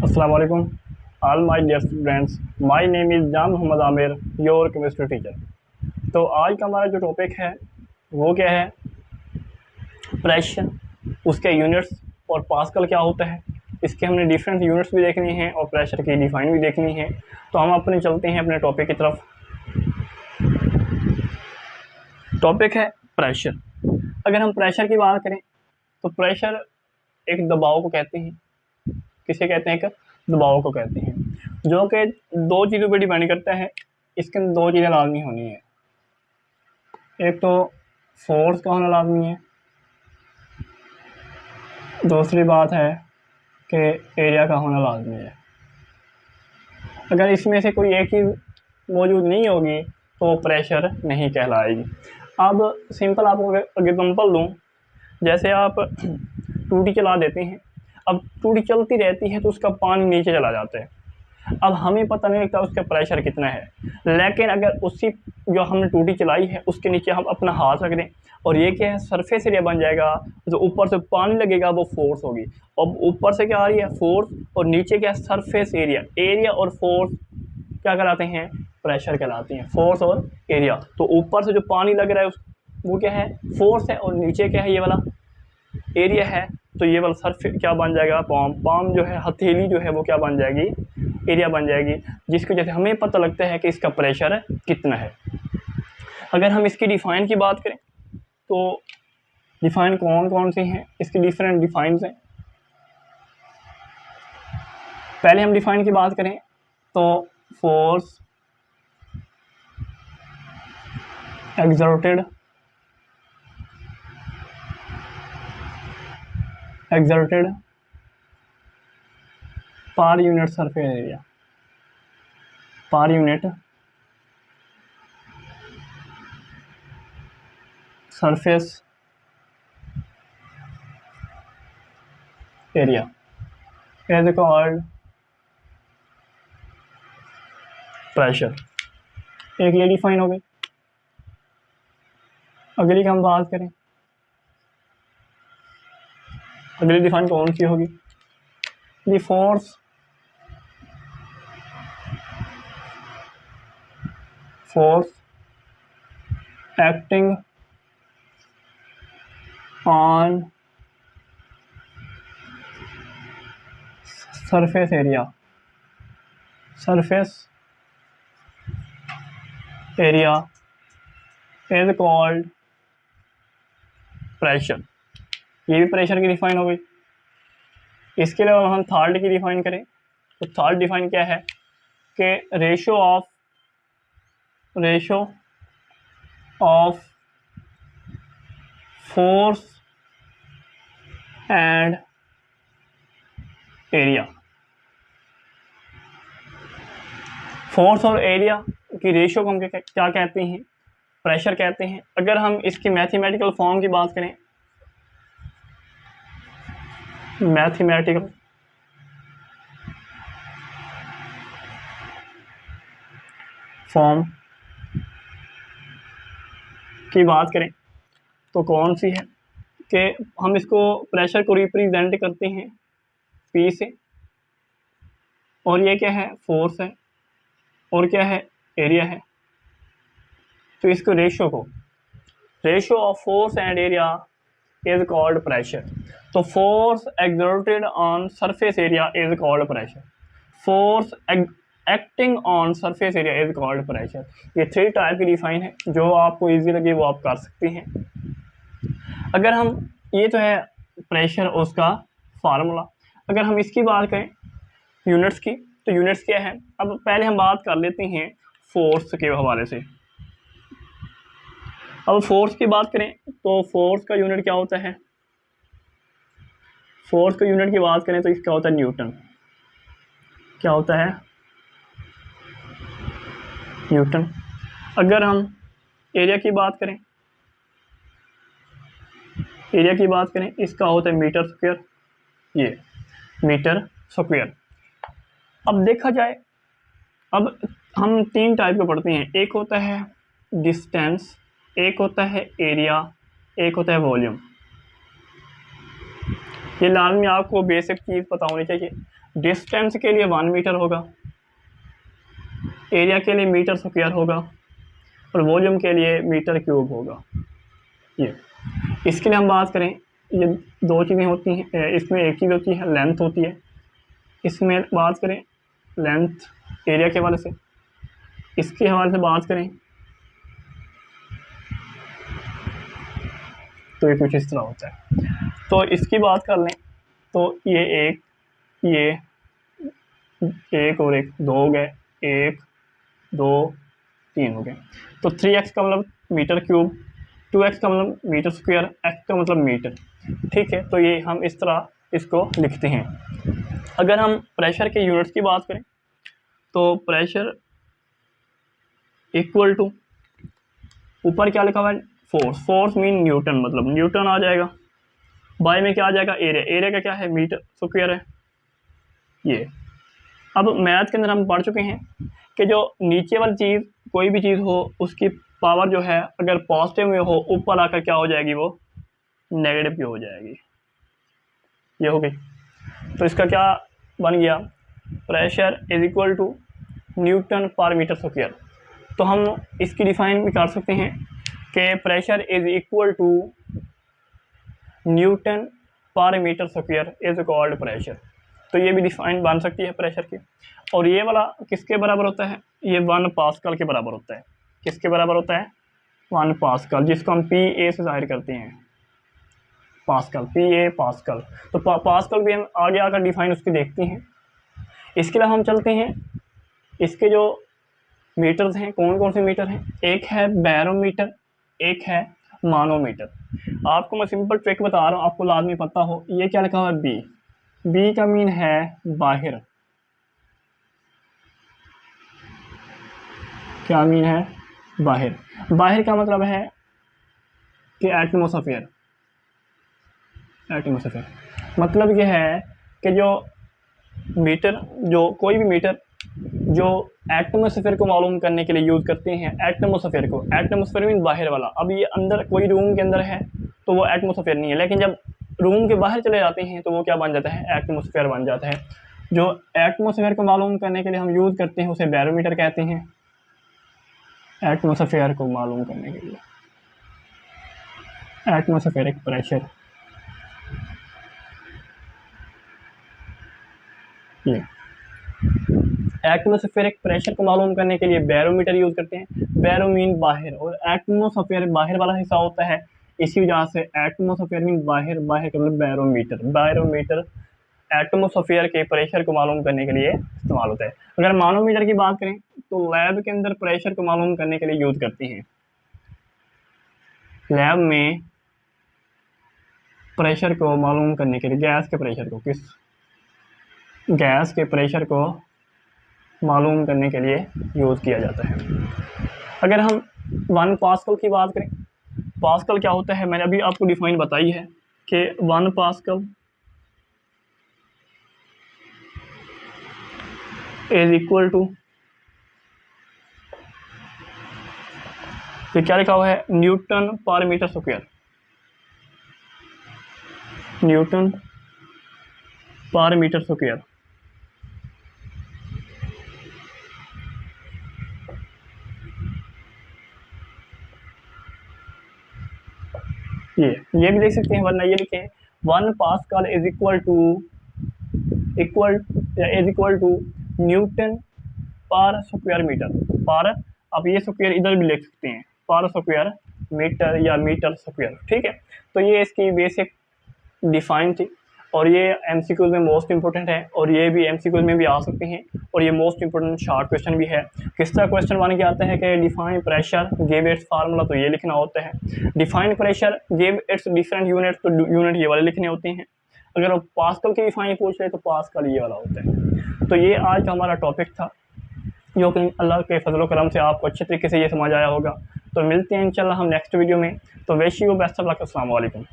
अस्सलाम वालेकुम all my dear students. My name is Jan Mohammad Aamir, your chemistry teacher. तो आज का हमारा जो टॉपिक है वो क्या है? प्रेशर, उसके यूनिट्स और पास्कल क्या होता है। इसके हमने डिफरेंट यूनिट्स भी देखनी है और प्रेशर की डिफाइन भी देखनी है। तो हम अपने चलते हैं अपने टॉपिक की तरफ। टॉपिक है प्रेशर। अगर हम प्रेशर की बात करें तो प्रेशर एक दबाव को कहते हैं। किसे कहते हैं? एक दबाव को कहते हैं, जो कि दो चीज़ों पर डिपेंड करता है। इसके अंदर दो चीज़ें लाजमी होनी है। एक तो फोर्स का होना लाजमी है, दूसरी बात है कि एरिया का होना लाजमी है। अगर इसमें से कोई एक चीज़ मौजूद नहीं होगी तो वो प्रेशर नहीं कहलाएगी। अब सिंपल आपको एग्जांपल दूँ, जैसे आप टूटी चला देते हैं। अब टूटी चलती रहती है तो उसका पानी नीचे चला जाता है। अब हमें पता नहीं लगता उसका प्रेशर कितना है, लेकिन अगर उसी जो हमने टूटी चलाई है उसके नीचे हम अपना हाथ रख दें और ये क्या है, सरफेस एरिया बन जाएगा। जो ऊपर से पानी लगेगा वो फोर्स होगी। अब ऊपर से क्या आ रही है? फोर्स, और नीचे क्या है? Surface area. एरिया और फोर्स क्या कहलाते हैं? प्रेशर कहलाते हैं। फोर्स और एरिया। तो ऊपर से जो पानी लग रहा है वो क्या है? फोर्स है, और नीचे क्या है? ये वाला एरिया है। तो ये वाला सरफेस क्या बन जाएगा? पाम जो है, हथेली जो है वो क्या बन जाएगी? एरिया बन जाएगी, जिसकी वजह से हमें पता लगता है कि इसका प्रेशर कितना है। अगर हम इसकी डिफ़ाइन की बात करें तो डिफ़ाइन कौन कौन सी हैं? इसकी डिफरेंट डिफ़ाइंस हैं। पहले हम डिफ़ाइन की बात करें तो force exerted per unit surface area, per unit surface area is called pressure. एक ये डिफाइन हो गई। अगली की हम बात करें, अगली डिफाइन कौन सी होगी? The force acting on surface area is called pressure. ये भी प्रेशर की डिफाइन हो गई। इसके अलावा हम थर्ड की डिफाइन करें तो थर्ड डिफाइन क्या है कि ratio of force and area. Force और एरिया की रेशियो को हम क्या कहते हैं? प्रेशर कहते हैं। अगर हम इसकी मैथमेटिकल फॉर्म की बात करें, मैथमेटिकल फॉर्म की बात करें तो कौन सी है कि हम इसको प्रेशर को रिप्रेजेंट करते हैं P से, और ये क्या है? फोर्स है, और क्या है? एरिया है। तो इसको ratio of force and area is called pressure. तो force exerted on surface area is called pressure. Force acting on surface area is called pressure. ये थ्री टाइप की डिफाइन है, जो आपको इजी लगे वो आप कर सकते हैं। अगर हम ये तो है प्रेशर और उसका फार्मूला। अगर हम इसकी बात करें यूनिट्स की, तो यूनिट्स क्या है? अब पहले हम बात कर लेते हैं फोर्स के हवाले से। अब फोर्स की बात करें तो फोर्स का यूनिट क्या होता है? फोर्स का यूनिट की बात करें तो इसका होता है न्यूटन। क्या होता है? न्यूटन। अगर हम एरिया की बात करें, इसका होता है मीटर स्क्वायर। ये मीटर स्क्वायर। अब देखा जाए, अब हम तीन टाइप के पढ़ते हैं। एक होता है डिस्टेंस, एक होता है एरिया, एक होता है वॉल्यूम। ये लाजमी आपको बेसिक चीज़ पता होनी चाहिए। डिस्टेंस के लिए 1 मीटर होगा, एरिया के लिए मीटर स्क्वायर होगा, और वॉल्यूम के लिए मीटर क्यूब होगा। ये इसके लिए हम बात करें, ये दो चीज़ें होती हैं, इसमें एक चीज़ होती है लेंथ होती है। इसमें बात करें लेंथ एरिया के हवाले से, इसके हवाले से बात करें तो ये कुछ इस तरह होता है। तो इसकी बात कर लें तो ये एक और एक 2 हो गए, 1 2 3 हो गए। तो 3x का मतलब मीटर क्यूब, 2x का मतलब मीटर स्क्वायर, x का मतलब मीटर। ठीक है, तो ये हम इस तरह इसको लिखते हैं। अगर हम प्रेशर के यूनिट्स की बात करें तो प्रेशर इक्वल टू, ऊपर क्या लिखा हुआ है फोर्स, फोर्स मीन न्यूटन, मतलब न्यूटन आ जाएगा, बाय में क्या आ जाएगा एरिया, एरिया का क्या है मीटर स्क्वायर है। ये अब मैथ के अंदर हम पढ़ चुके हैं कि जो नीचे वाली चीज़ कोई भी चीज़ हो उसकी पावर जो है अगर पॉजिटिव में हो ऊपर आकर क्या हो जाएगी, वो नेगेटिव की हो जाएगी। ये हो गई। तो इसका क्या बन गया, pressure is equal to newton per metre square. तो हम इसकी डिफाइन भी कर सकते हैं कि pressure is equal to newton per metre square is called pressure. तो ये भी डिफाइन बन सकती है प्रेशर की। और ये वाला किसके बराबर होता है, ये 1 पास्कल के बराबर होता है। किसके बराबर होता है, 1 पास्कल, जिसको हम PA से जाहिर करते हैं, पास्कल, PA पास्कल। तो पास्कल भी हम आगे आकर डिफाइन उसकी देखते हैं। इसके लिए हम चलते हैं, इसके जो मीटर्स हैं कौन कौन से मीटर हैं, एक है बैरोमीटर, एक है मानोमीटर। आपको मैं सिंपल ट्रिक बता रहा हूँ, आपको लाजमी पता हो। ये क्या लिखा हुआ है बी, बी का मीन है बाहर, क्या मीन है बाहर, बाहर का मतलब है कि एटमोसफेयर, एटमोसफेयर मतलब ये है कि जो मीटर, जो कोई भी मीटर जो एटमोसफेयर को मालूम करने के लिए यूज़ करते हैं, एटमोसफेयर को, एटमोसफेयर मीन बाहर वाला। अब ये अंदर कोई रूम के अंदर है तो वो एटमोसफेयर नहीं है, लेकिन जब रूम के बाहर चले जाते हैं तो वो क्या बन जाता है, एटमोसफेयर बन जाता है। जो एटमोसफेयर को मालूम करने के लिए हम यूज़ करते हैं उसे बैरोमीटर कहते हैं, एटमोसफेयर को मालूम करने के लिए, एटमोसफेरिक प्रेशर। ये एटमोसफेरिक प्रेशर को मालूम करने के लिए बैरोमीटर यूज़ करते हैं। बैरो मीन बाहर, और एटमोसफेयर बाहर वाला हिस्सा होता है, इसी वजह से एटमोसफेयर मीन बाहर, बाहर का मतलब बैरोमीटर। बैरोमीटर एटमोसफेयर के प्रेशर को मालूम करने के लिए इस्तेमाल होता है। अगर मानोमीटर की बात करें तो लैब के अंदर प्रेशर को मालूम करने के लिए यूज़ करते हैं। लैब में प्रेशर को मालूम करने के लिए, गैस के प्रेशर को, किस गैस के प्रेशर को मालूम करने के लिए यूज़ किया जाता है। अगर हम 1 पास्कल की बात करें, पास्कल क्या होता है मैंने अभी आपको डिफाइन बताई है कि 1 पास्कल इज इक्वल टू, तो क्या लिखा हुआ है, newton per metre square, newton per metre square. ये भी देख सकते हैं, वरना ये लिखे 1 pascal is equal to newton per square metre. पर अब ये स्क्वायर इधर भी लिख सकते हैं, पर स्क्वायर मीटर या मीटर स्क्वायर। ठीक है, तो ये इसकी बेसिक डिफाइन थी, और ये एमसीक्यूज में मोस्ट इंपॉर्टेंट है, और ये भी एमसीक्यूज में भी आ सकते हैं, और ये मोस्ट इंपॉर्टेंट शॉर्ट क्वेश्चन भी है। किस तरह क्वेश्चन बन के आता है कि define pressure give its formula, तो ये लिखना होता है। Define pressure give its different unit, तो यूनिट ये वाले लिखने होते हैं। अगर वो पास्कल की डिफाइन पूछ रहे तो पास्कल ये वाला होता है। तो ये आज का हमारा टॉपिक था, जो कि अल्लाह के फजल करम से आपको अच्छे तरीके से ये समझ आया होगा। तो मिलते हैं इंशाल्लाह हम नेक्स्ट वीडियो में। तो wish you best of luck, अस्सलाम वालेकुम।